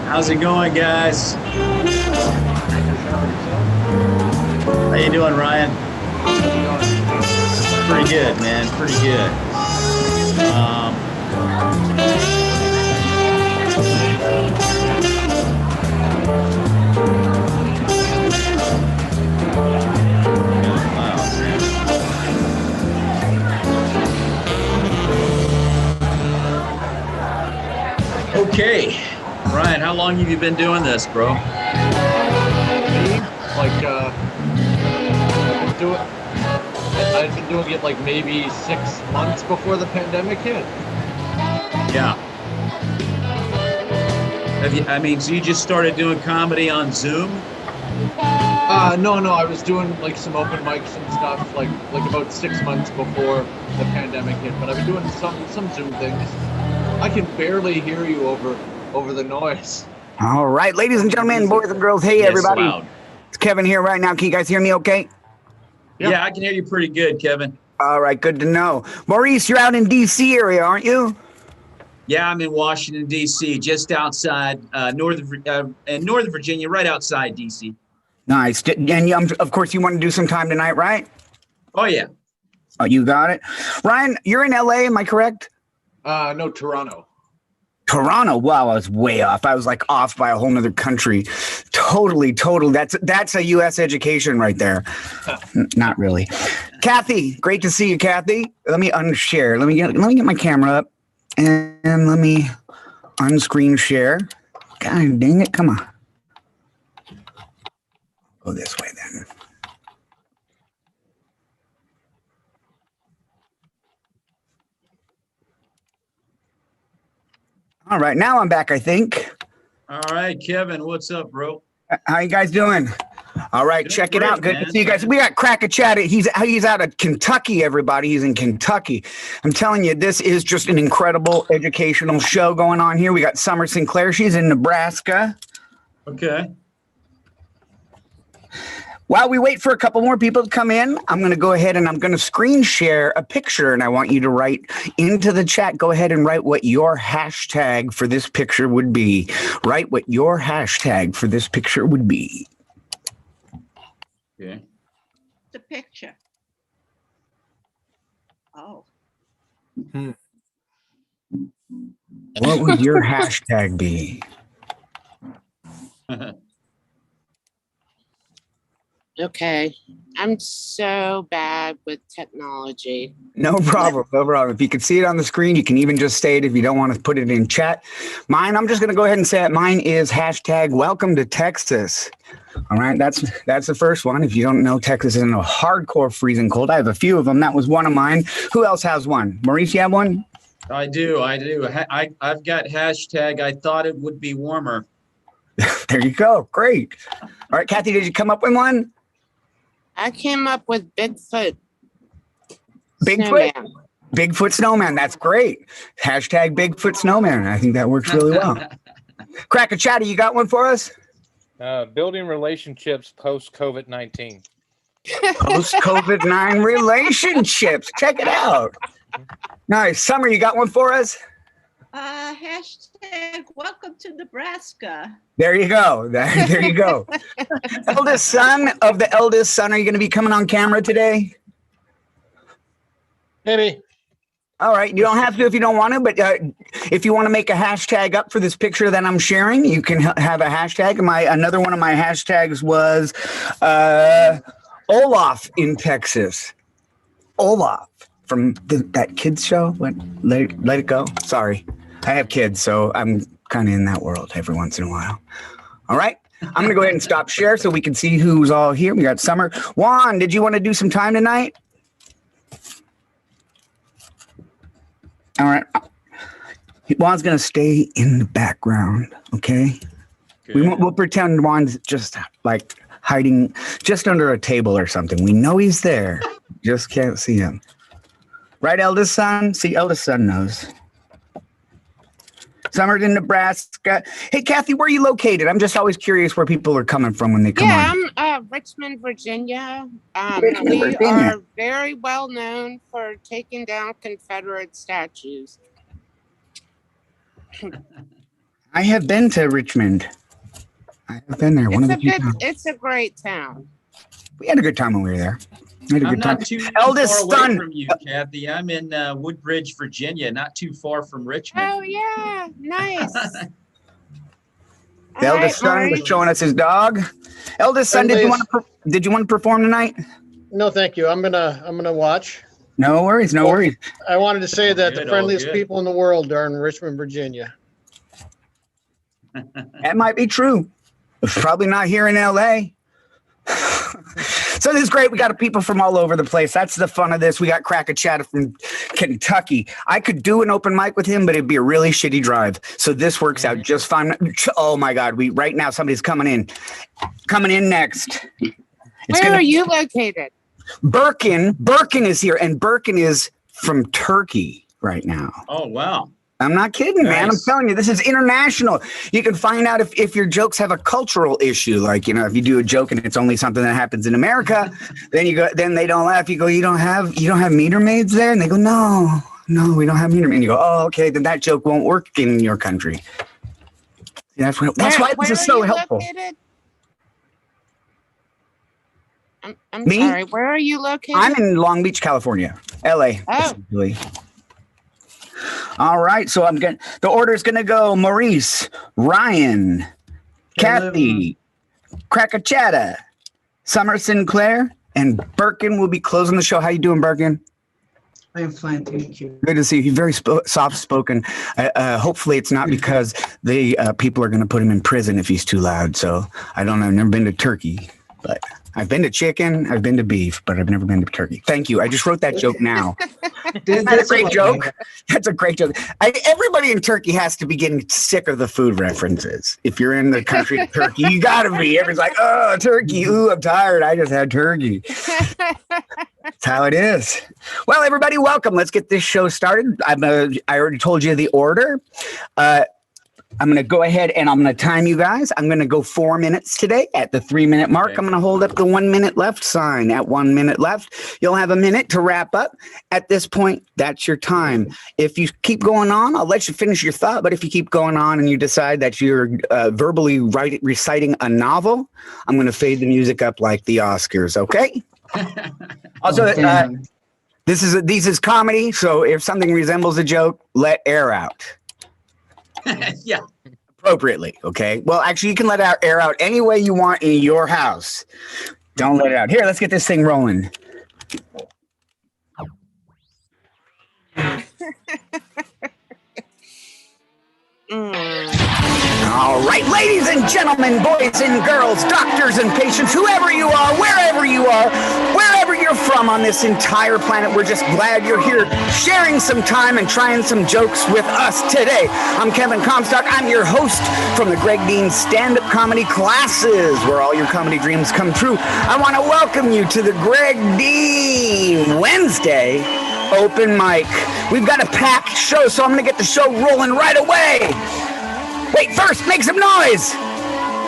How's it going, guys? How you doing, Ryan? Pretty good, man. Pretty good. Um, wow, man. Okay, Ryan, how long have you been doing this, bro? Like I've been doing it like maybe 6 months before the pandemic hit. Yeah. So you just started doing comedy on Zoom? No, I was doing like some open mics and stuff like about 6 months before the pandemic hit, but I've been doing some Zoom things. I can barely hear you over the noise. All right, ladies and gentlemen, boys and girls, hey Yes, everybody. loud. It's Kevin here right now. Can you guys hear me okay? Yeah. Yeah, I can hear you pretty good, Kevin. All right, good to know. Maurice, you're out in D.C. area, aren't you? Yeah, I'm in Washington, D.C., just outside Northern Virginia, right outside D.C. Nice. And of course, you want to do some time tonight, right? Oh, yeah. Oh, you got it. Ryan, you're in L.A., am I correct? No, Toronto. Toronto. Wow, I was way off. I was like off by a whole nother country. Totally. That's a U.S. education right there. Not really. Kathy, great to see you, Kathy. Let me unshare. Let me get my camera up and let me unscreen share. God dang it! Come on. Go this way then. All right, now I'm back, I think. All right, Kevin, what's up, bro? How you guys doing? All right, Doing check it great, out. Good man. to see you guys. We got Crack a Chat. He's out of Kentucky, everybody. He's in Kentucky. I'm telling you, this is just an incredible educational show going on here. We got Summer Sinclair. She's in Nebraska. Okay. While we wait for a couple more people to come in, I'm going to go ahead and I'm going to screen share a picture, and I want you to write into the chat. Go ahead and write what your hashtag for this picture would be. Write what your hashtag for this picture would be. Okay. The picture. Oh. What would your hashtag be? Okay, I'm so bad with technology. No problem. No problem. If you can see it on the screen, you can even just say it if you don't want to put it in chat. Mine, I'm just going to go ahead and say it. Mine is hashtag welcome to Texas. All right, that's the first one. If you don't know, Texas is in a hardcore freezing cold. I have a few of them. That was one of mine. Who else has one? Maurice, you have one? I do. I've got hashtag I thought it would be warmer. There you go. Great. All right, Kathy, did you come up with one? I came up with Bigfoot. Bigfoot? Snowman. Bigfoot snowman. That's great. Hashtag Bigfoot snowman. I think that works really well. Crack a Chatty, you got one for us? Building relationships post COVID-19. Post COVID-19 relationships. Check it out. Nice. Summer, you got one for us? Hashtag welcome to Nebraska. There you go. There you go. Eldest son of the eldest son. Are you going to be coming on camera today? Maybe. All right. You don't have to if you don't want to, but if you want to make a hashtag up for this picture that I'm sharing, you can have a hashtag. Another one of my hashtags was Olaf in Texas. Olaf from that kids show. What? Let it go. Sorry. I have kids, so I'm kind of in that world every once in a while. All right. I'm going to go ahead and stop share so we can see who's all here. We got Summer. Juan, did you want to do some time tonight? All right. Juan's going to stay in the background, okay? We'll pretend Juan's just like hiding just under a table or something. We know he's there. Just can't see him. Right, eldest son? See, eldest son knows. Summer's in Nebraska. Hey, Kathy, where are you located? I'm just always curious where people are coming from when they come on. I'm Richmond, Virginia. Richmond, We Virginia. are very well known for taking down Confederate statues. I have been to Richmond. I have been there. It's a great town. We had a good time when we were there. We had a I'm good time. not too Eldest far away son. from you, Kathy. I'm in Woodbridge, Virginia, not too far from Richmond. Oh yeah, nice. The All eldest right, son was Maurice. showing us his dog. Eldest son, did you want to perform tonight? No, thank you. I'm gonna watch. No worries, no worries. I wanted to say that Good, the friendliest all good. people in the world are in Richmond, Virginia. That might be true. It's probably not here in LA. So this is great. We got people from all over the place. That's the fun of this. We got Crack a Chat from Kentucky. I could do an open mic with him, but it'd be a really shitty drive. So this works out just fine. Oh my God. Right now somebody's coming in. Coming in next. Where are you located? Birkin is here, and Birkin is from Turkey right now. Oh, wow. I'm not kidding, man. I'm Nice. telling you, this is international. You can find out if your jokes have a cultural issue. Like, if you do a joke and it's only something that happens in America, then they don't laugh. You go, you don't have meter maids there? And they go, no, we don't have meter maids. And you go, oh, okay, then that joke won't work in your country. That's why this is so helpful. Located? I'm Me? sorry. Where are you located? I'm in Long Beach, California, LA. Oh. Specifically. All right, so the order is gonna go Maurice, Ryan, Kathy, Krakachata, Summer Sinclair, and Birkin will be closing the show. How you doing, Birkin? I'm fine, thank you. Good to see you. He's very soft-spoken. Hopefully, it's not because the people are going to put him in prison if he's too loud. So I don't know. I've never been to Turkey, but I've been to chicken. I've been to beef, but I've never been to turkey. Thank you. I just wrote that joke now. That's a great joke. That's a great joke. Everybody in Turkey has to be getting sick of the food references. If you're in the country of Turkey, you got to be. Everyone's like, oh, turkey. Ooh, I'm tired. I just had turkey. That's how it is. Well, everybody, welcome. Let's get this show started. I already told you the order. I'm going to go ahead and I'm going to time you guys. I'm going to go 4 minutes today. At the 3-minute mark, Okay. I'm going to hold up the 1 minute left sign. At 1 minute left, you'll have a minute to wrap up. At this point, that's your time. If you keep going on, I'll let you finish your thought. But if you keep going on and you decide that you're verbally reciting a novel, I'm going to fade the music up like the Oscars. Okay. Also, this is comedy. So if something resembles a joke, let air out. Yeah. Appropriately, okay? Well, actually, you can let air out any way you want in your house. Don't let it out. Here, let's get this thing rolling. All right, ladies and gentlemen, boys and girls, doctors and patients, whoever you are, wherever you're from on this entire planet, we're just glad you're here sharing some time and trying some jokes with us today. I'm Kevin Comstock. I'm your host from the Greg Dean Stand-Up Comedy Classes, where all your comedy dreams come true. I want to welcome you to the Greg Dean Wednesday open mic. We've got a packed show, so I'm going to get the show rolling right away. Wait, first, make some noise.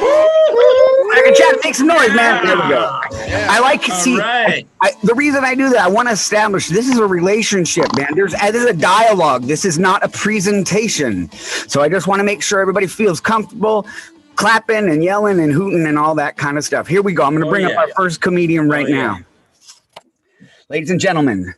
I can chat, make some noise, man. There we go. I like to see. right. The reason I do that, I want to establish this is a relationship, man. This is a dialogue. This is not a presentation. So I just want to make sure everybody feels comfortable clapping and yelling and hooting and all that kind of stuff. Here we go. I'm going to bring up our first comedian right now. Ladies and gentlemen,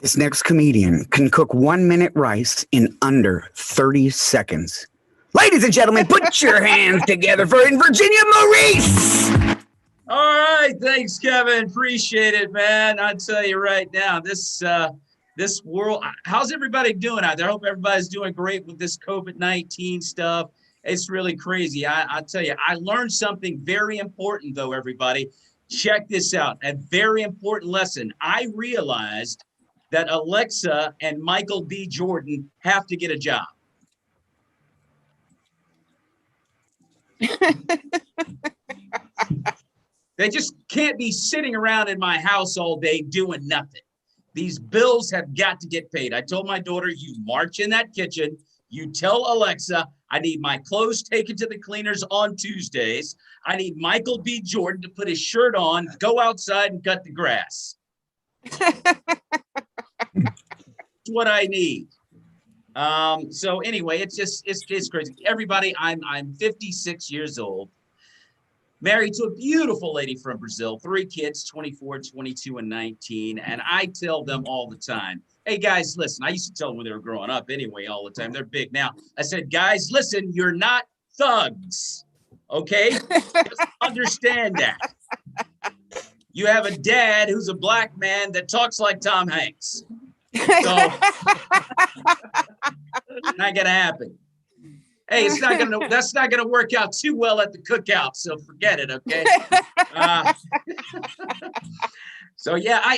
this next comedian can cook 1 minute rice in under 30 seconds. Ladies and gentlemen, put your hands together for in Virginia, Maurice. All right. Thanks, Kevin. Appreciate it, man. I'll tell you right now, this world, how's everybody doing out there? I hope everybody's doing great with this COVID-19 stuff. It's really crazy. I tell you, I learned something very important, though, everybody. Check this out. A very important lesson. I realized that Alexa and Michael B. Jordan have to get a job. They just can't be sitting around in my house all day doing nothing. These bills have got to get paid. I told my daughter, you march in that kitchen, you tell Alexa, I need my clothes taken to the cleaners on Tuesdays. I need Michael B. Jordan to put his shirt on, go outside and cut the grass. That's what I need. So anyway, it's crazy. Everybody, I'm 56 years old, married to a beautiful lady from Brazil, 3 kids, 24, 22, and 19. And I tell them all the time, hey guys, listen, I used to tell them when they were growing up anyway, all the time. They're big now. I said, guys, listen, you're not thugs. Okay? Just understand that. You have a dad who's a black man that talks like Tom Hanks. So not gonna happen. Hey, that's not gonna work out too well at the cookout, so forget it, okay? So yeah, I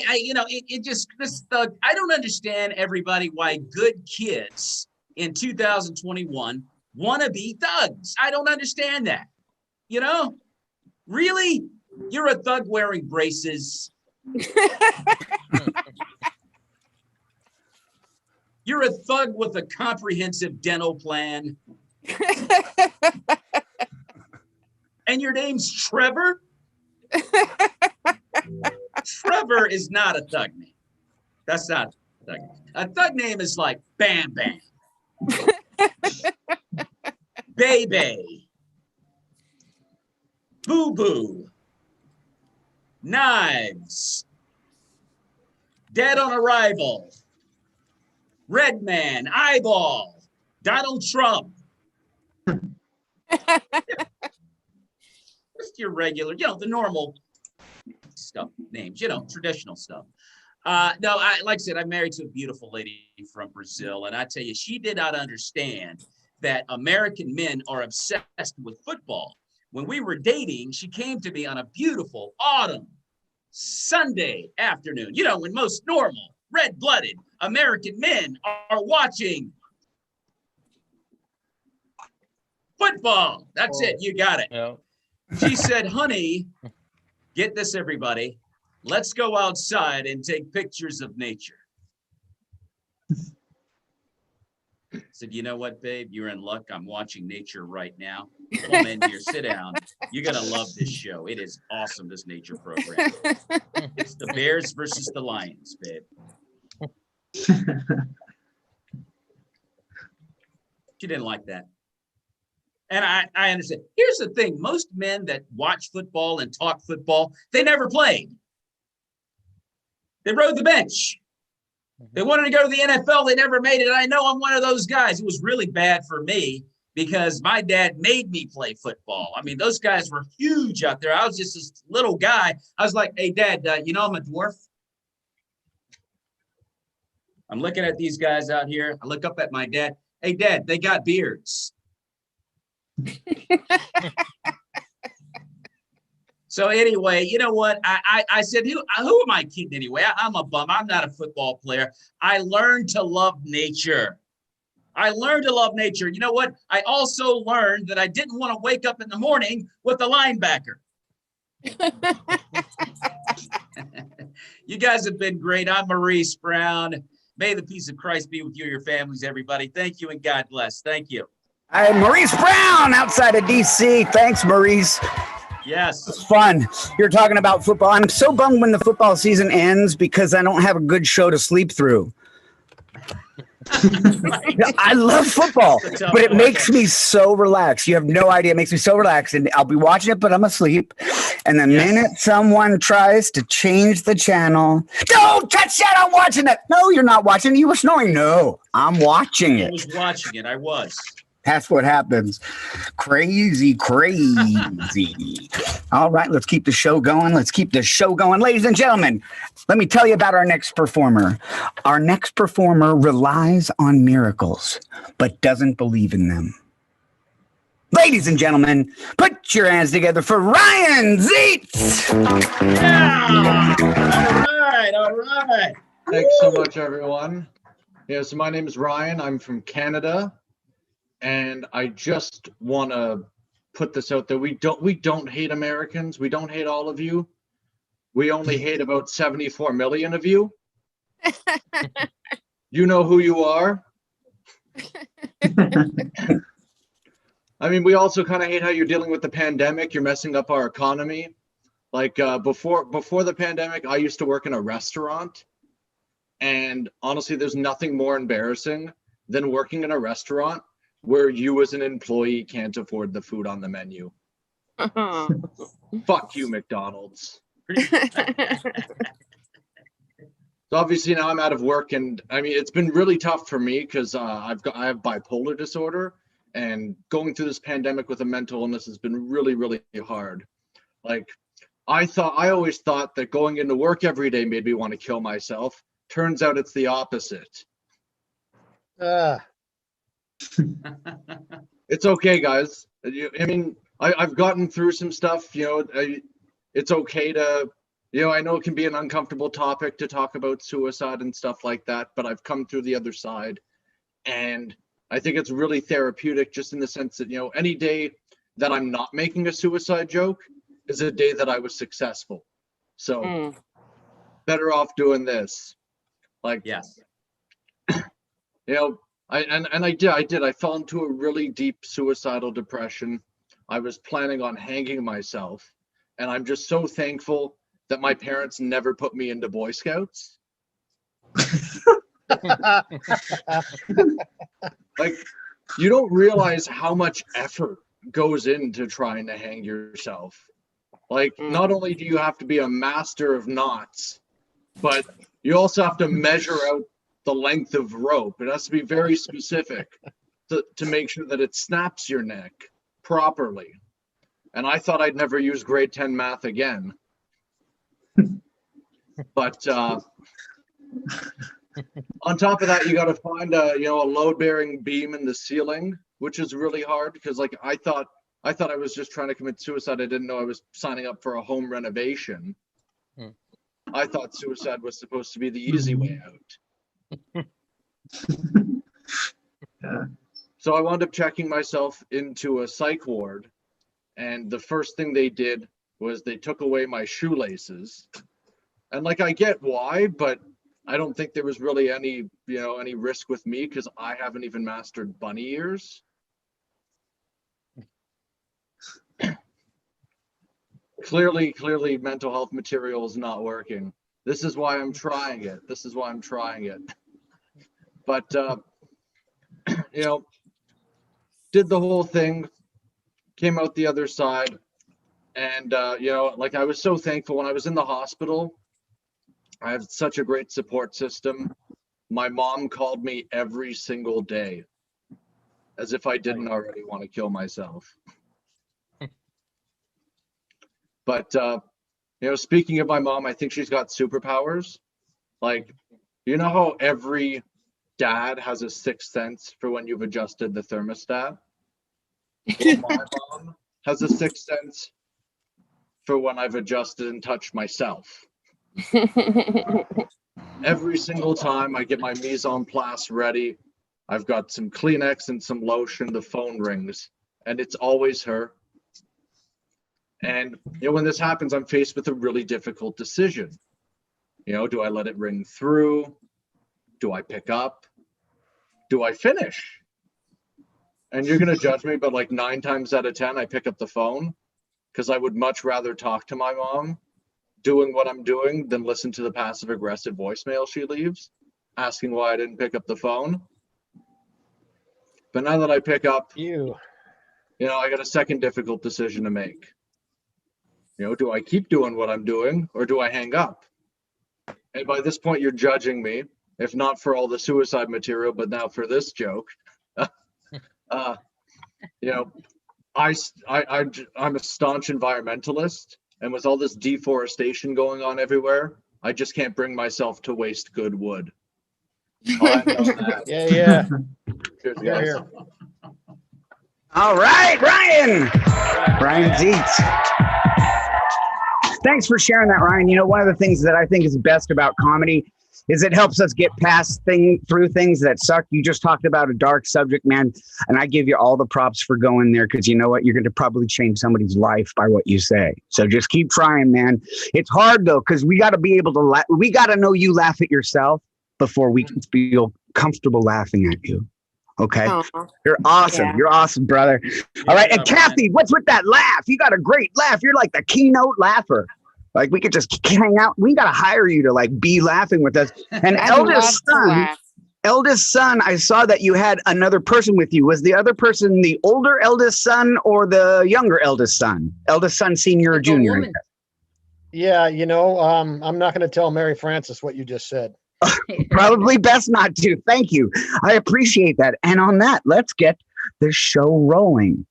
don't understand everybody why good kids in 2021 want to be thugs. I don't understand that. You know, really, you're a thug wearing braces. You're a thug with a comprehensive dental plan. And your name's Trevor? Trevor is not a thug name. That's not a thug name. A thug name is like Bam Bam. Baby. Boo Boo. Knives. Dead on Arrival. Red Man, Eyeball, Donald Trump. Just your regular, the normal stuff, names, traditional stuff. No, like I said, I'm married to a beautiful lady from Brazil, and I tell you, she did not understand that American men are obsessed with football. When we were dating, she came to me on a beautiful autumn Sunday afternoon, when most normal, red-blooded American men are watching football. That's it. You got it. Yeah. She said, honey, get this, everybody. Let's go outside and take pictures of nature. I said, you know what, babe? You're in luck. I'm watching nature right now. Come in here, sit down. You're going to love this show. It is awesome, this nature program. It's the Bears versus the Lions, babe. She didn't like that. And I understand. Here's the thing. Most men that watch football and talk football, they never played. They rode the bench. They wanted to go to the NFL. They never made it. I know I'm one of those guys. It was really bad for me because my dad made me play football. I mean, those guys were huge out there. I was just this little guy. I was like, hey, Dad, I'm a dwarf. I'm looking at these guys out here. I look up at my dad. Hey, Dad, they got beards. So anyway, you know what? I said, who am I kidding anyway? I'm a bum. I'm not a football player. I learned to love nature. I learned to love nature. You know what? I also learned that I didn't want to wake up in the morning with a linebacker. You guys have been great. I'm Maurice Brown. May the peace of Christ be with you and your families, everybody. Thank you and God bless. Thank you. I'm Maurice Brown outside of DC. Thanks, Maurice. Yes. It's fun. You're talking about football. I'm so bummed when the football season ends because I don't have a good show to sleep through. I love football, but it makes me so relaxed. You have no idea. It makes me so relaxed. And I'll be watching it, but I'm asleep. And the minute someone tries to change the channel, don't touch that. I'm watching it. No, you're not watching it. You were snoring. No, I'm watching it. I was watching it. I was. That's what happens. Crazy. All right, let's keep the show going. Ladies and gentlemen, let me tell you about our next performer. Our next performer relies on miracles, but doesn't believe in them. Ladies and gentlemen, put your hands together for Ryan Zietz. Yeah. All right. Thanks so much, everyone. Yeah, so my name is Ryan. I'm from Canada. And I just want to put this out there. We don't hate Americans. We don't hate all of you. We only hate about 74 million of you. You know who you are. I mean, we also kind of hate how you're dealing with the pandemic. You're messing up our economy. Like before the pandemic, I used to work in a restaurant. And honestly, there's nothing more embarrassing than working in a restaurant where you as an employee can't afford the food on the menu. Fuck you, McDonald's. So obviously now I'm out of work, and I mean, it's been really tough for me because I have bipolar disorder, and going through this pandemic with a mental illness has been really, really hard. Like, I always thought that going into work every day made me want to kill myself. Turns out it's the opposite. It's okay, guys. I mean, I've gotten through some stuff, you know. It's okay to, you know, I know it can be an uncomfortable topic to talk about suicide and stuff like that, but I've come through the other side. And I think it's really therapeutic, just in the sense that, you know, any day that I'm not making a suicide joke is a day that I was successful. So better off doing this. Like, Yes. you know, I fell into a really deep suicidal depression. I was planning on hanging myself, and I'm just so thankful that my parents never put me into Boy Scouts. Like, you don't realize how much effort goes into trying to hang yourself. Like, not only do you have to be a master of knots, but you also have to measure out the length of rope. It has to be very specific to make sure that it snaps your neck properly. And I thought I'd never use grade 10 math again. But on top of that, you got to find a load-bearing beam in the ceiling, which is really hard because, like, I thought I was just trying to commit suicide. I didn't know I was signing up for a home renovation. I thought suicide was supposed to be the easy way out. So I wound up checking myself into a psych ward, and the first thing they did was they took away my shoelaces. And, like, I get why, but I don't think there was really any risk with me because I haven't even mastered bunny ears. Clearly mental health material is not working. This is why I'm trying it. But you know, did the whole thing, came out the other side, and you know, like, I was so thankful when I was in the hospital. I have such a great support system. My mom called me every single day, as if I didn't already want to kill myself. But you know, speaking of my mom, I think she's got superpowers. Like, you know how every dad has a sixth sense for when you've adjusted the thermostat? Well, my mom has a sixth sense for when I've adjusted and touched myself. Every single time I get my mise en place ready, I've got some Kleenex and some lotion, the phone rings, and it's always her. And, you know, when this happens, I'm faced with a really difficult decision. You know, do I let it ring through? Do I pick up? Do I finish? And you're going to judge me, but like 9 times out of 10, I pick up the phone because I would much rather talk to my mom doing what I'm doing than listen to the passive aggressive voicemail she leaves asking why I didn't pick up the phone. But now that I pick up, you know, I got a second difficult decision to make. You know, do I keep doing what I'm doing or do I hang up? And by this point, you're judging me, if not for all the suicide material, but now for this joke. You know, I'm a staunch environmentalist, and with all this deforestation going on everywhere, I just can't bring myself to waste good wood. Yeah. Cheers, guys. Here. All right, Ryan Zietz. Thanks for sharing that, Ryan. You know, one of the things that I think is best about comedy is it helps us get through things that suck. You just talked about a dark subject, man, and I give you all the props for going there because you know what? You're going to probably change somebody's life by what you say. So just keep trying, man. It's hard, though, because we got to be able to we got to know you laugh at yourself before we can feel comfortable laughing at you. Okay? Aw. You're awesome. Yeah. You're awesome, brother. All right. And Kathy, what's with that laugh? You got a great laugh. You're like the keynote laugher. Like, we could just hang out. We got to hire you to like be laughing with us. And I'd love eldest to son, laugh. eldest son, I saw that you had another person with you. Was the other person the older eldest son or the younger eldest son? Eldest son, senior, or Like a junior? woman. Yeah, I'm not going to tell Mary Frances what you just said. Probably best not to. Thank you. I appreciate that. And on that, let's get the show rolling.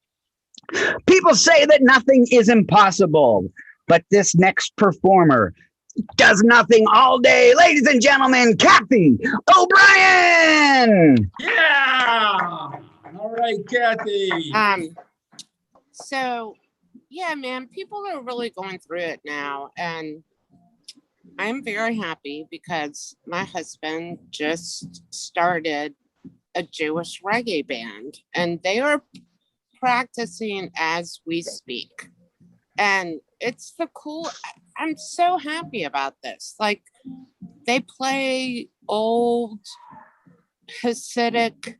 People say that nothing is impossible, but this next performer does nothing all day. Ladies and gentlemen, Kathy O'Brien. Yeah. All right, Kathy. So yeah, man, people are really going through it now, and I'm very happy because my husband just started a Jewish reggae band, and they are practicing as we speak. And it's I'm so happy about this. Like, they play old Hasidic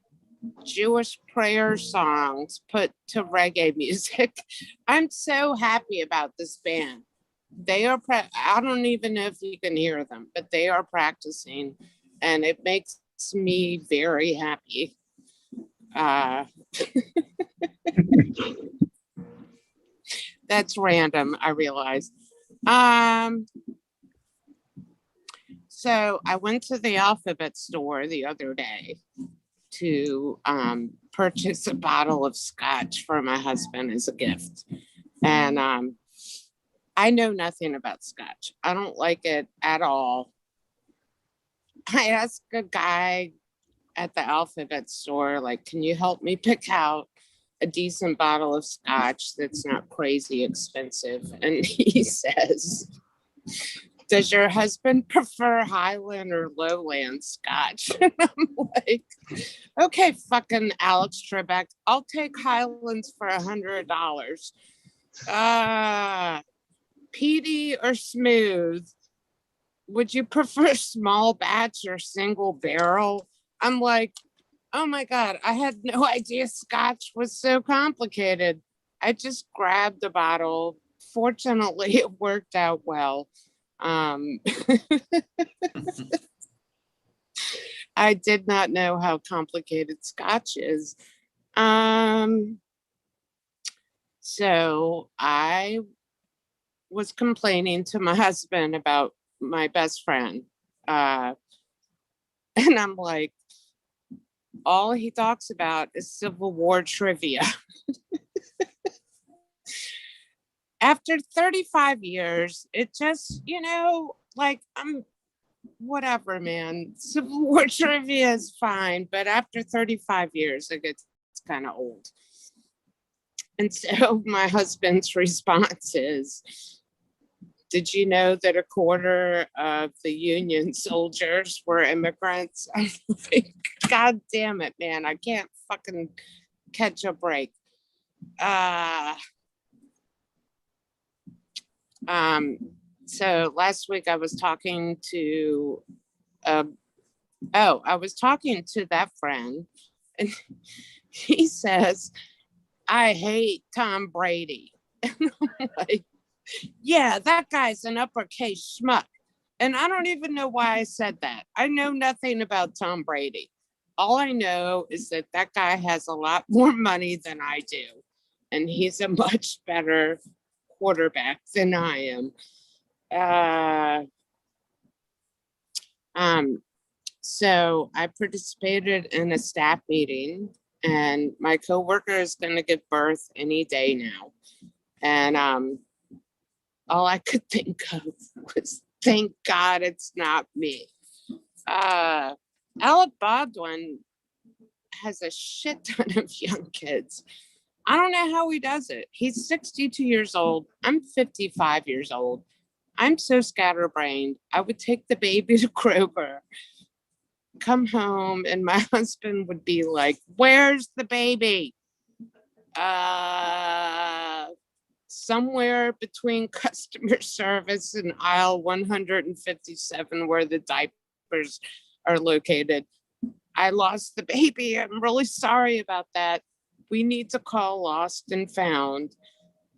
Jewish prayer songs put to reggae music. I'm so happy about this band. They are, I don't even know if you can hear them, but they are practicing, and it makes me very happy. That's random, I realize. So I went to the Alphabet store the other day to purchase a bottle of scotch for my husband as a gift. And I know nothing about scotch. I don't like it at all. I asked a guy at the Alphabet store, like, can you help me pick out a decent bottle of scotch that's not crazy expensive? And he says, does your husband prefer Highland or Lowland scotch? And I'm like, okay, fucking Alex Trebek, I'll take Highlands for $100. Peaty or smooth? Would you prefer small batch or single barrel? I'm like, oh my God, I had no idea scotch was so complicated. I just grabbed a bottle. Fortunately, it worked out well. I did not know how complicated scotch is. So I was complaining to my husband about my best friend. And I'm like, all he talks about is Civil War trivia. After 35 years, it just, like, I'm whatever, man. Civil War trivia is fine, but after 35 years, it gets kind of old. And so my husband's response is, did you know that a quarter of the Union soldiers were immigrants? I'm like, God damn it, man. I can't fucking catch a break. So last week I was talking to, I was talking to that friend, and he says, I hate Tom Brady. And I'm like, yeah, that guy's an uppercase schmuck. And I don't even know why I said that. I know nothing about Tom Brady. All I know is that that guy has a lot more money than I do. And he's a much better quarterback than I am. So I participated in a staff meeting, and my coworker is going to give birth any day now. And all I could think of was, thank God it's not me. Alec Baldwin has a shit ton of young kids. I don't know how he does it. He's 62 years old. I'm 55 years old. I'm so scatterbrained. I would take the baby to Kroger, come home, and my husband would be like, where's the baby? Somewhere between customer service and aisle 157 where the diapers are located. I lost the baby. I'm really sorry about that. We need to call Lost and Found.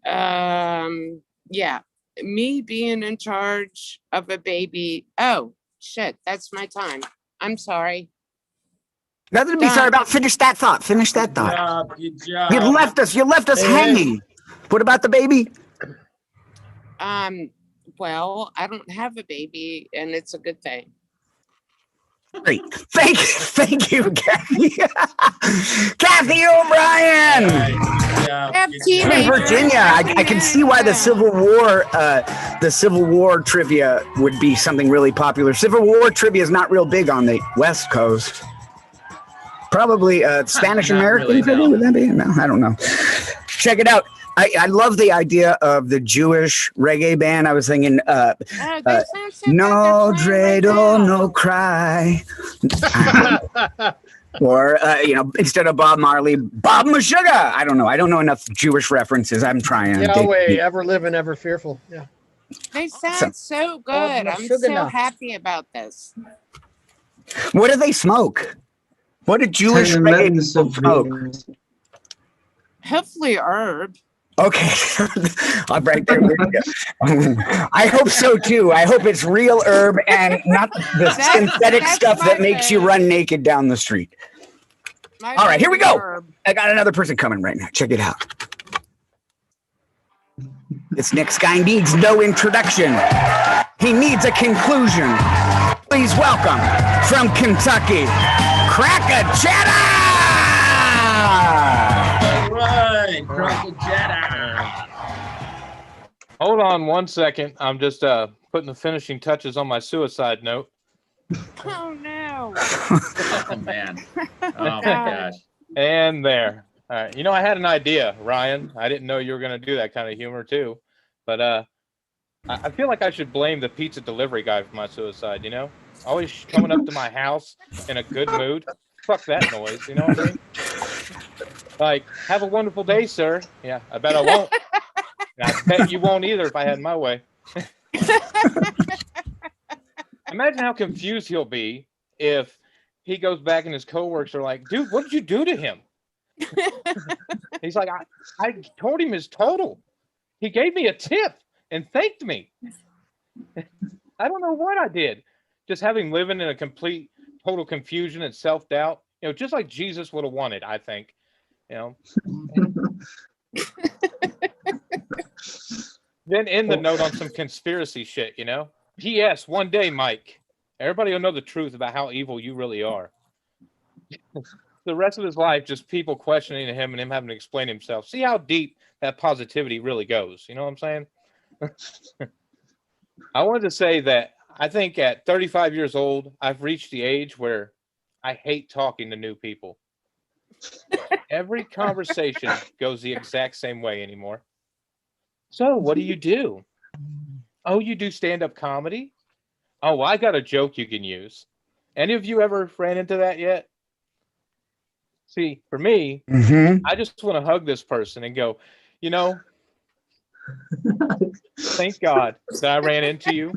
Yeah, me being in charge of a baby. Oh, shit, that's my time. I'm sorry. Nothing to be sorry about. Finish that thought. Finish that Good thought. job. Good job. You left us. You left us Hey. hanging. What about the baby? Well, I don't have a baby, and it's a good thing. Great. Thank you, Kathy. Kathy O'Brien. Good job. Have Good teenagers. job. In Virginia, I can see why the Civil War trivia would be something really popular. Civil War trivia is not real big on the West Coast. Probably Spanish Not American really, trivia, no. would that be? No, I don't know. Check it out. I love the idea of the Jewish reggae band. I was thinking, Oh, they sound so good. no They're playing right dreidel, now. no cry. Or, instead of Bob Marley, Bob Meshuggah. I don't know. I don't know enough Jewish references. I'm trying. Yahweh, ever living, ever fearful. Yeah. They sound so good. I'm sugar so now. happy about this. What do they smoke? What do Jewish Ten reggae amendments people of smoke? Venus. Hopefully herb. Okay, I'm right there with you. I hope so too. I hope it's real herb and not the synthetic that's stuff that my makes you thing. run naked down the street. My All right, here we baby go. herb. I got another person coming right now. Check it out. This next guy needs no introduction. He needs a conclusion. Please welcome from Kentucky, Cracker Cheddar! All right. Cracker Jedi. Hold on 1 second. I'm just putting the finishing touches on my suicide note. Oh no. Oh, man. Oh, my gosh. And there. All right. I had an idea, Ryan. I didn't know you were going to do that kind of humor too. But I feel like I should blame the pizza delivery guy for my suicide, Always coming up to my house in a good mood. Fuck that noise, you know what I mean? Like, have a wonderful day, sir. Yeah, I bet I won't. And I bet you won't either if I had my way. Imagine how confused he'll be if he goes back and his coworkers are like, dude, what did you do to him? He's like, I told him his total. He gave me a tip and thanked me. I don't know what I did. Just having living in a complete, total confusion and self-doubt, just like Jesus would have wanted, I think. Then end the note on some conspiracy shit, P.S. One day, Mike, everybody will know the truth about how evil you really are. The rest of his life, just people questioning him and him having to explain himself. See how deep that positivity really goes. You know what I'm saying? I wanted to say that I think at 35 years old, I've reached the age where I hate talking to new people. Every conversation goes the exact same way anymore. So, what do you do? Oh, you do stand-up comedy? Oh, well, I got a joke you can use. Any of you ever ran into that yet? See, for me, I just want to hug this person and go, thank God that I ran into you.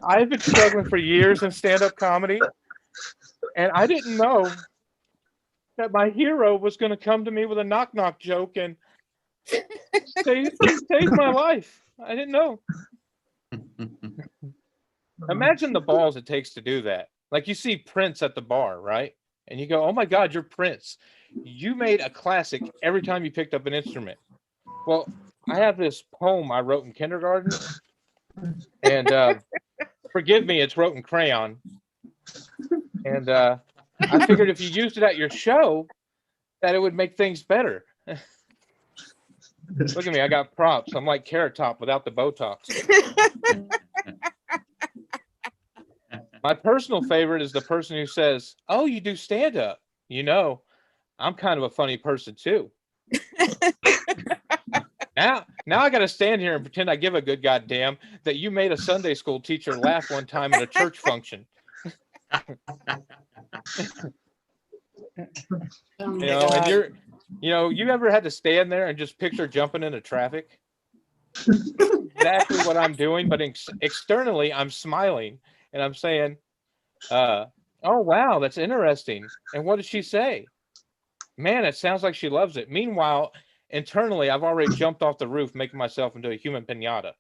I've been struggling for years in stand-up comedy, and I didn't know that my hero was going to come to me with a knock-knock joke and save my life. I didn't know. Imagine the balls it takes to do that. Like you see Prince at the bar, right? And you go, oh my God, you're Prince. You made a classic every time you picked up an instrument. Well, I have this poem I wrote in kindergarten. And forgive me, it's wrote in crayon. And I figured if you used it at your show, that it would make things better. Look at me, I got props. I'm like Carrot Top without the Botox. My personal favorite is the person who says, oh, you do stand-up. I'm kind of a funny person too. Now I got to stand here and pretend I give a good goddamn that you made a Sunday school teacher laugh one time at a church function. And you ever had to stand there and just picture jumping into traffic? Exactly what I'm doing, but externally I'm smiling and I'm saying, oh, wow, that's interesting. And what did she say? Man, it sounds like she loves it. Meanwhile, internally, I've already jumped off the roof, making myself into a human piñata.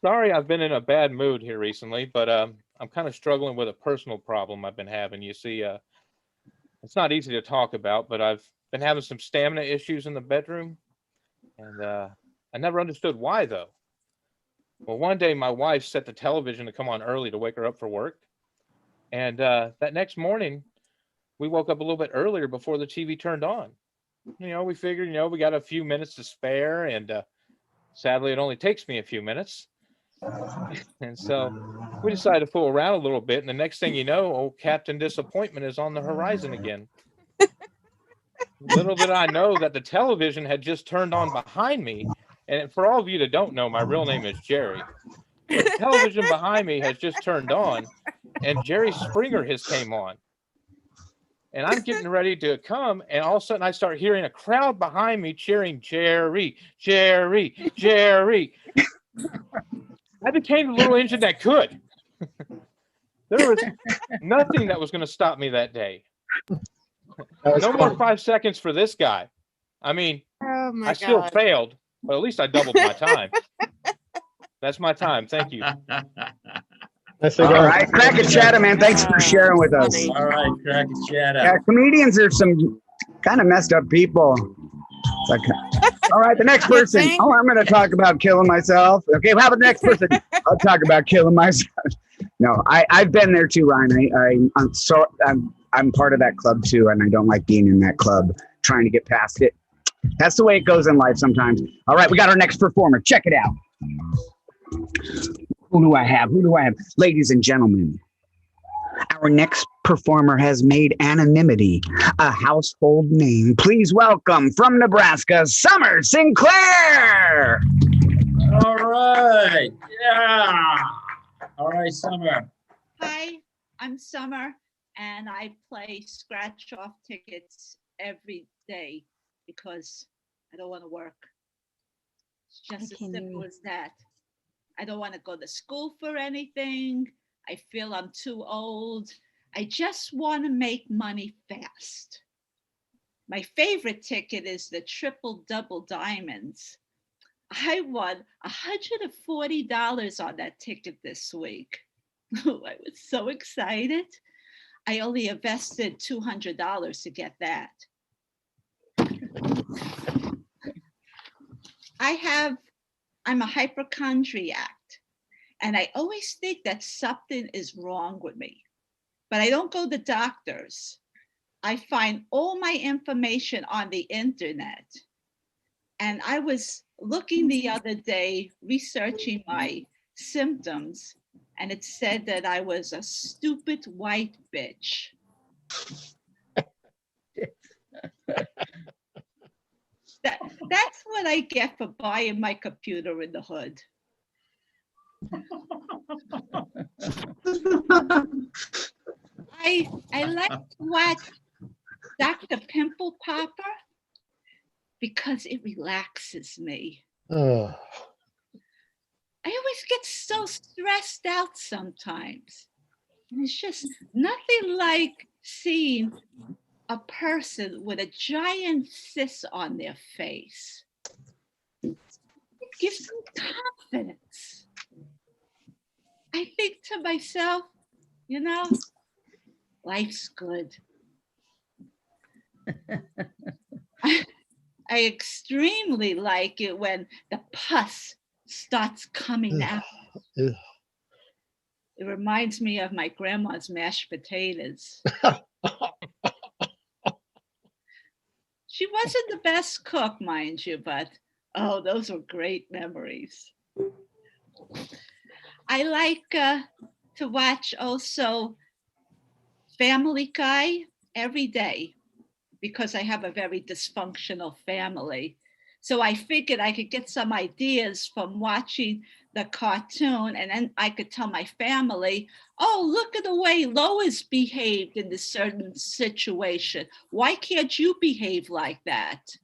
Sorry, I've been in a bad mood here recently, but I'm kind of struggling with a personal problem I've been having. You see, it's not easy to talk about, but I've been having some stamina issues in the bedroom, and I never understood why though. Well, one day my wife set the television to come on early to wake her up for work, and that next morning we woke up a little bit earlier before the TV turned on. We figured, we got a few minutes to spare, and sadly, it only takes me a few minutes. And so we decided to fool around a little bit. And the next thing you know, old Captain Disappointment is on the horizon again. Little did I know that the television had just turned on behind me. And for all of you that don't know, my real name is Jerry. The television behind me has just turned on, and Jerry Springer has came on. And I'm getting ready to come, and all of a sudden I start hearing a crowd behind me cheering, Jerry, Jerry, Jerry. I became the little engine that could. There was nothing that was going to stop me that day. No more 5 seconds for this guy. I mean, Oh my I still God. failed, but at least I doubled my time. That's my time. Thank you. Nicely All done. right, Crackett Chatham, man. Thanks for sharing with us. Funny. All right, crack a chat Yeah, out. comedians are some kind of messed up people. It's like, all right, the next You person. think? Oh, I'm going to talk about killing myself. Okay, how about the next person? I'll talk about killing myself. No, I've been there too, Ryan. I'm part of that club too, and I don't like being in that club. Trying to get past it. That's the way it goes in life sometimes. All right, we got our next performer. Check it out. Who do I have? Ladies and gentlemen, our next performer has made anonymity a household name. Please welcome from Nebraska, Summer Sinclair. All right. Yeah. All right, Summer. Hi, I'm Summer, and I play scratch-off tickets every day because I don't want to work. It's just as simple as that. I don't want to go to school for anything. I feel I'm too old. I just want to make money fast. My favorite ticket is the triple double diamonds. I won $140 on that ticket this week. I was so excited. I only invested $200 to get that. I'm a hypochondriac, and I always think that something is wrong with me, but I don't go to doctors. I find all my information on the internet. And I was looking the other day, researching my symptoms, and it said that I was a stupid white bitch. That's what I get for buying my computer in the hood. I like to watch Dr. Pimple Popper because it relaxes me. Oh, I always get so stressed out sometimes. And it's just nothing like seeing a person with a giant cyst on their face. It gives them confidence. I think to myself, life's good. I extremely like it when the pus starts coming out. Ugh. It reminds me of my grandma's mashed potatoes. She wasn't the best cook, mind you, but oh, those were great memories. I like to watch also Family Guy every day because I have a very dysfunctional family. So I figured I could get some ideas from watching the cartoon, and then I could tell my family, oh, look at the way Lois behaved in this certain situation. Why can't you behave like that?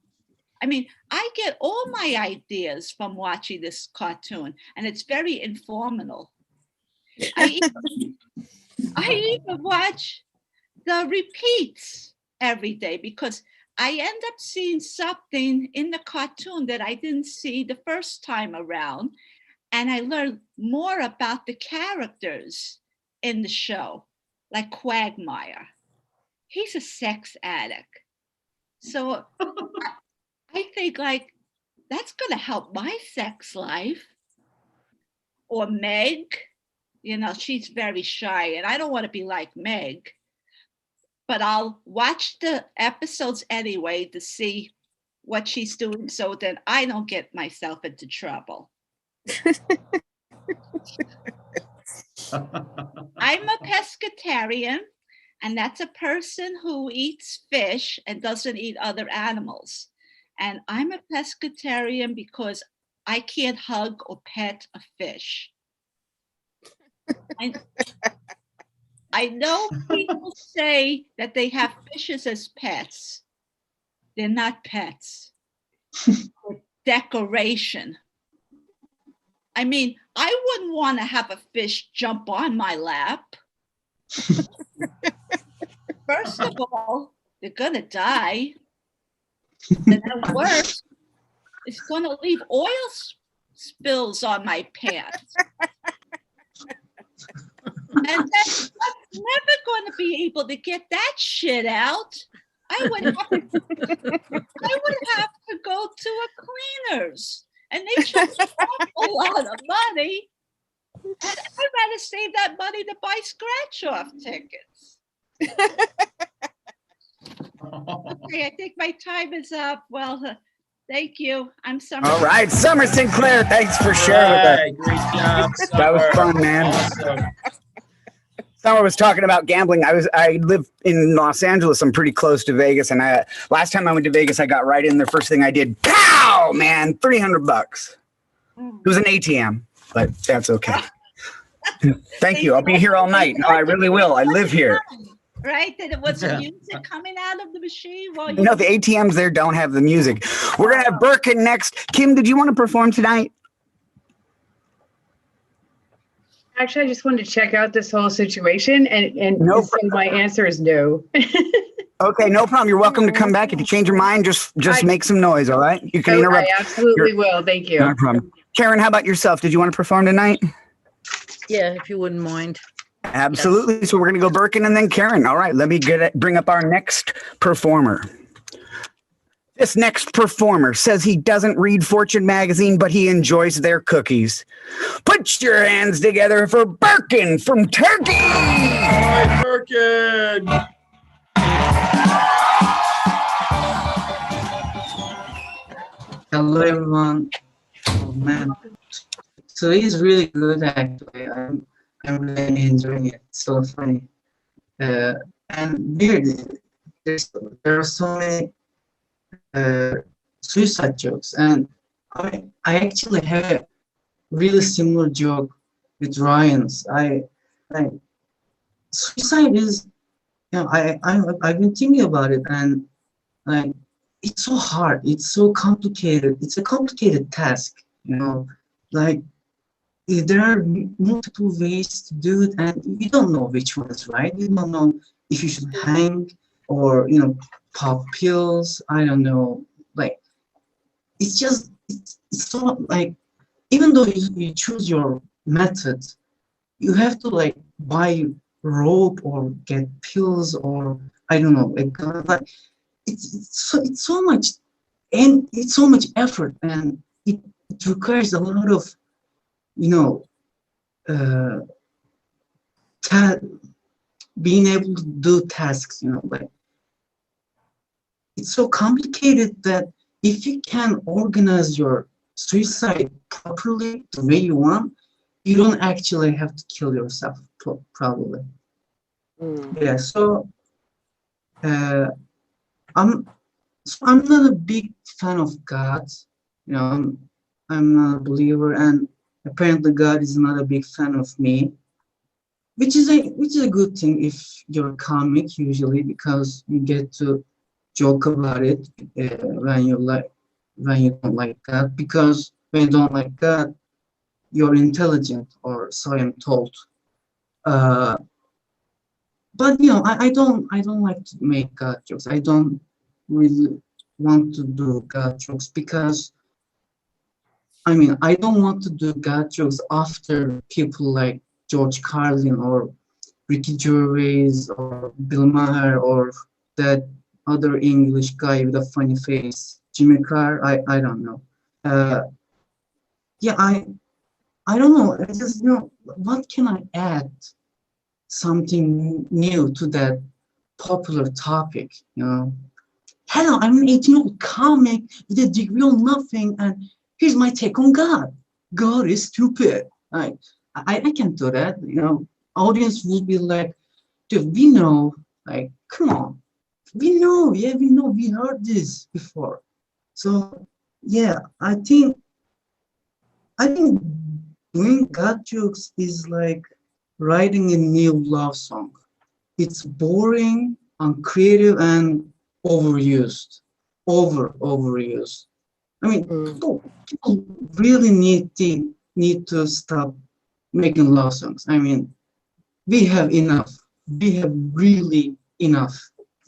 I mean, I get all my ideas from watching this cartoon, and it's very informative. I even watch the repeats every day because I end up seeing something in the cartoon that I didn't see the first time around. And I learn more about the characters. in the show, like Quagmire. He's a sex addict. So I think like that's going to help my sex life. Or Meg, you know, she's very shy and I don't want to be like Meg, but I'll watch the episodes anyway to see what she's doing so that I don't get myself into trouble. I'm a pescatarian, and that's a person who eats fish and doesn't eat other animals. And I'm a pescatarian because I can't hug or pet a fish. I know people say that they have fishes as pets. They're not pets. They're decoration. I mean, I wouldn't want to have a fish jump on my lap. First of all, they're going to die. And then worse, it's going to leave oil spills on my pants. And then I'm never going to be able to get that shit out. I would have to go to a cleaners, and they charge an awful lot of money. And I'd rather save that money to buy scratch-off tickets. Okay, I think my time is up. Well, thank you. I'm Summer. All right, Summer Sinclair, thanks for sharing with us. Right, great job. That was Summer. fun, man. Awesome. Summer was talking about gambling. I live in Los Angeles. I'm pretty close to Vegas, and last time I went to Vegas, I got right in there. First thing I did, pow, man, $300. It was an ATM, but that's okay. Thank you. I'll be here all night. No, I really will. I live here. Right? That it was music coming out of the machine while you. No, the ATMs there don't have the music. We're gonna have Birkin next. Kim, did you want to perform tonight? Actually, I just wanted to check out this whole situation, and No so my answer is no. Okay, no problem. You're welcome to come back. If you change your mind, just make some noise, all right? You can I interrupt. absolutely will. Thank you. No problem. Karen, how about yourself? Did you want to perform tonight? Yeah, if you wouldn't mind. Absolutely. So we're going to go Birkin and then Karen. All right, let me bring up our next performer. This next performer says he doesn't read Fortune magazine, but he enjoys their cookies. Put your hands together for Birkin from Turkey. All right, Birkin. Hello, everyone. Oh, man. So it's really good, actually. I'm really enjoying it. So funny. And weird. There are so many suicide jokes, and I actually have a really similar joke with Ryan's. Suicide is, you know, I've been thinking about it, and like it's so hard, it's so complicated, it's a complicated task, you know, like there are multiple ways to do it, and you don't know which one is right. You don't know if you should hang or, you know, pop pills. I don't know. Like, it's just, it's so, like, even though you choose your method, you have to, like, buy rope or get pills or, I don't know, like, it's so much, and it's so much effort, and it requires a lot of, you know, being able to do tasks, you know, like, it's so complicated that if you can organize your suicide properly the way you want, you don't actually have to kill yourself, probably. Yeah, so I'm not a big fan of God, you know. I'm not a believer, and apparently God is not a big fan of me, which is a good thing if you're a comic, usually, because you get to joke about it when you don't like God, because when you don't like God, you're intelligent, or so I'm told. But you know, I don't like to make God jokes. I don't really want to do God jokes because, I mean, I don't want to do God jokes after people like George Carlin or Ricky Gervais or Bill Maher or that other English guy with a funny face, Jimmy Carr. I don't know. Yeah, I don't know. I just, what can I add? Something new to that popular topic, Hello, I'm an 18-year-old comic with a degree on nothing, and here's my take on God. God is stupid. I can't do that, Audience will be like, dude, we know, like, come on. We know, we heard this before. So, yeah, I think doing God jokes is like writing a new love song. It's boring, uncreative, and overused. Overused. I mean, people really need to stop making love songs. I mean, we have enough. We have really enough.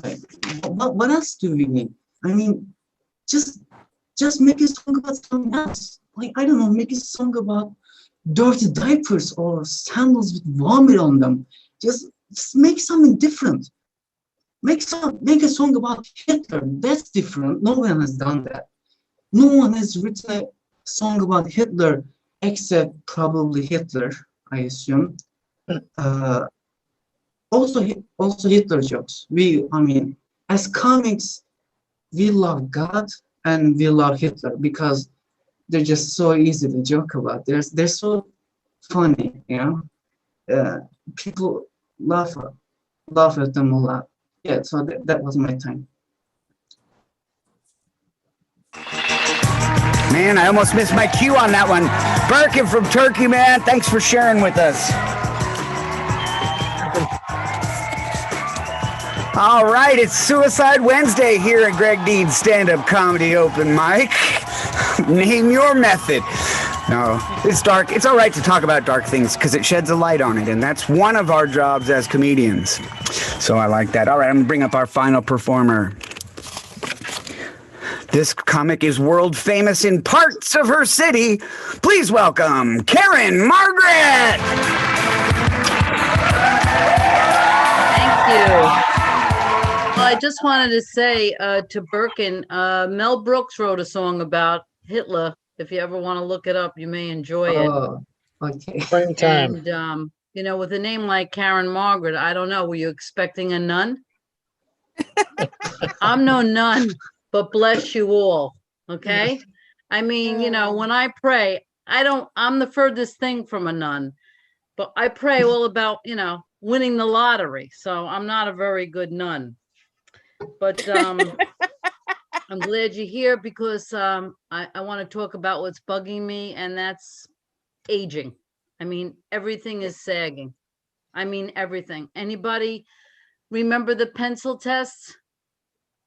Like, what else do we need? I mean, just make a song about something else. Like, I don't know, make a song about dirty diapers or sandals with vomit on them. Just make something different. Make a song about Hitler. That's different. No one has done that. No one has written a song about Hitler except probably Hitler, I assume. Also Hitler jokes. As comics, we love God and we love Hitler because they're just so easy to joke about. They're so funny, people laugh at them a lot. Yeah, so that was my time. Man, I almost missed my cue on that one. Birkin from Turkey, man, thanks for sharing with us. All right, it's Suicide Wednesday here at Greg Dean's Stand-Up Comedy Open Mic. Name your method. No, it's dark. It's all right to talk about dark things because it sheds a light on it, and that's one of our jobs as comedians. So I like that. All right, I'm going to bring up our final performer. This comic is world famous in parts of her city. Please welcome Karen Margaret. Thank you. Well, I just wanted to say to Birkin, Mel Brooks wrote a song about Hitler. If you ever want to look it up, you may enjoy it. Oh, okay. Spring time. And, with a name like Karen Margaret, I don't know, were you expecting a nun? I'm no nun, but bless you all, okay? I mean, when I pray, I'm the furthest thing from a nun, but I pray all about, winning the lottery. So I'm not a very good nun. But I'm glad you're here because I want to talk about what's bugging me, and that's aging. I mean, everything is sagging. I mean, everything. Anybody remember the pencil tests?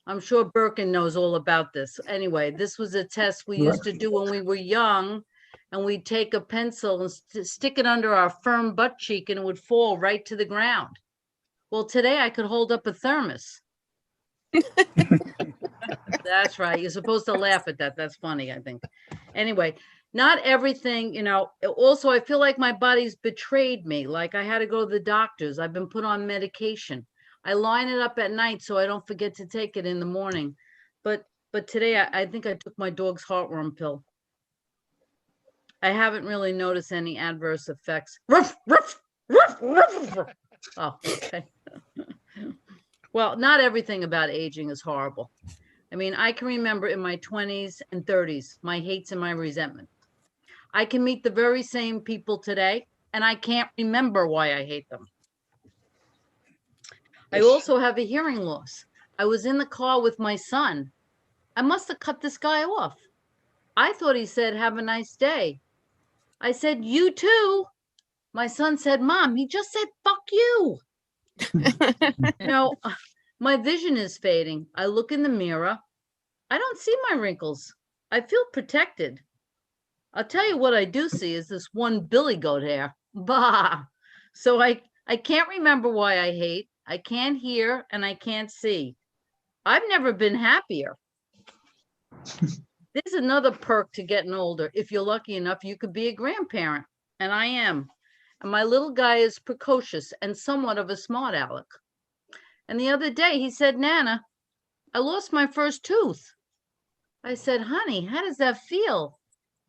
I'm sure Birkin knows all about this. Anyway, this was a test we used to do when we were young, and we'd take a pencil and stick it under our firm butt cheek, and it would fall right to the ground. Well, today I could hold up a thermos. That's right. You're supposed to laugh at that. That's funny, I think. Anyway, not everything, also, I feel like my body's betrayed me. Like I had to go to the doctors. I've been put on medication. I line it up at night so I don't forget to take it in the morning. But today I think I took my dog's heartworm pill. I haven't really noticed any adverse effects. Ruff, ruff, ruff, ruff, ruff. Oh, okay. Well, not everything about aging is horrible. I mean, I can remember in my 20s and 30s, my hates and my resentment. I can meet the very same people today, and I can't remember why I hate them. I also have a hearing loss. I was in the car with my son. I must have cut this guy off. I thought he said, "Have a nice day." I said, "You too." My son said, "Mom, he just said, fuck you." My vision is fading. I look in the mirror. I don't see my wrinkles. I feel protected. I'll tell you what I do see is this one billy goat hair. Bah. So I can't remember why I hate. I can't hear and I can't see. I've never been happier. There's another perk to getting older. If you're lucky enough, you could be a grandparent. And I am. And my little guy is precocious and somewhat of a smart aleck. And the other day he said, Nana, I lost my first tooth. I said, honey, how does that feel?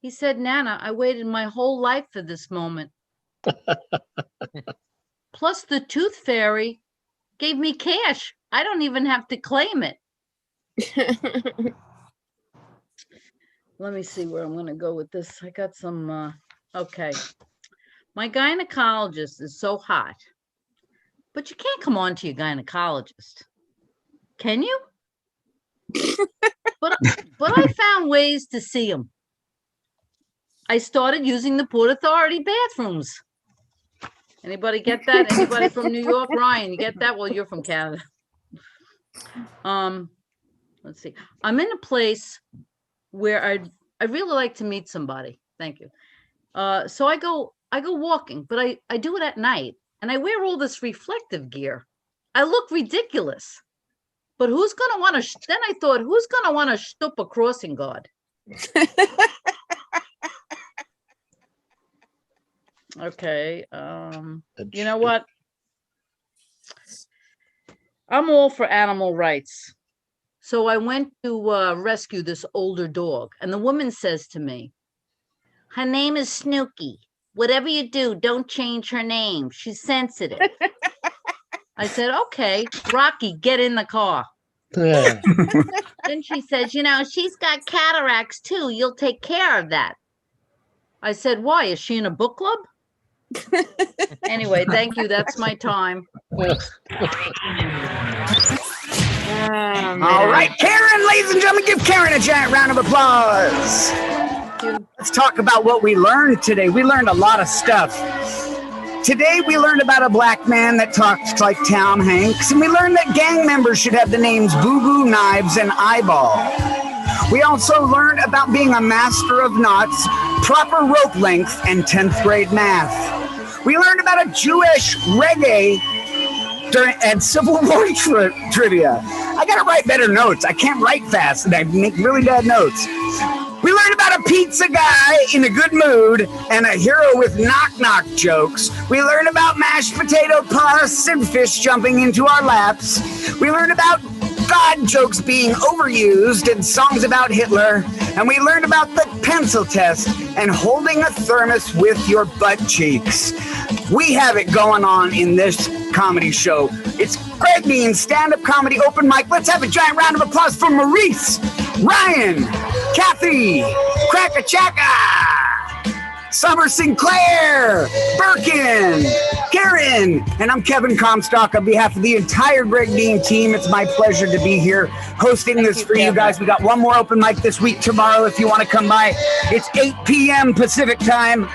He said, Nana, I waited my whole life for this moment. Plus the tooth fairy gave me cash. I don't even have to claim it. Let me see where I'm going to go with this. I got some, okay. My gynecologist is so hot, but you can't come on to your gynecologist. Can you? But I found ways to see him. I started using the Port Authority bathrooms. Anybody get that? Anybody from New York? Ryan, you get that? Well, you're from Canada. Let's see. I'm in a place where I'd really like to meet somebody. Thank you. So I go walking, but I do it at night, and I wear all this reflective gear. I look ridiculous. But who's gonna want to? Then I thought, who's gonna want to stoop a crossing guard? Okay. You know what? I'm all for animal rights. So I went to rescue this older dog, and the woman says to me, her name is Snooky. Whatever you do, don't change her name. She's sensitive. I said, okay, Rocky, get in the car. Yeah. Then she says, you know, she's got cataracts too. You'll take care of that. I said, why? Is she in a book club? Anyway, thank you. That's my time. All right, Karen, ladies and gentlemen, give Karen a giant round of applause. Let's talk about what we learned today. We learned a lot of stuff. Today, we learned about a black man that talks like Tom Hanks, and we learned that gang members should have the names Boo Boo, Knives, and Eyeball. We also learned about being a master of knots, proper rope length, and 10th grade math. We learned about a Jewish reggae and Civil War trivia. I gotta write better notes. I can't write fast, and I make really bad notes. We learned about a pizza guy in a good mood and a hero with knock-knock jokes. We learned about mashed potato puss and fish jumping into our laps. We learned about God jokes being overused and songs about Hitler. And we learned about the pencil test and holding a thermos with your butt cheeks. We have it going on in this comedy show. It's Greg Bean's stand-up comedy open mic. Let's have a giant round of applause for Maurice, Ryan, Kathy, Cracka-Chacka, Summer Sinclair, Birkin, Karen, and I'm Kevin Comstock on behalf of the entire Greg Bean team. It's my pleasure to be here hosting this for you guys. We got one more open mic this week tomorrow if you want to come by. It's 8 p.m. Pacific time.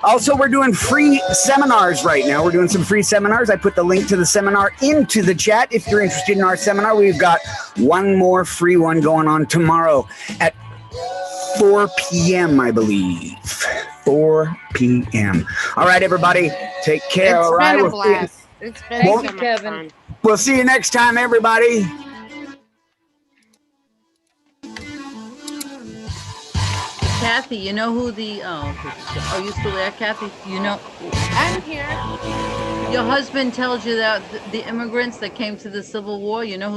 Also, we're doing free seminars right now. We're doing some free seminars. I put the link to the seminar into the chat. If you're interested in our seminar, we've got one more free one going on tomorrow at 4 p.m., I believe. 4 p.m. All right, everybody. Take care. It's All right. been a blast. It's been so much Kevin. fun. We'll see you next time, everybody. Kathy, you know who the, are you still there, Kathy? You know, I'm here. your husband tells you that the immigrants that came to the Civil War, you know who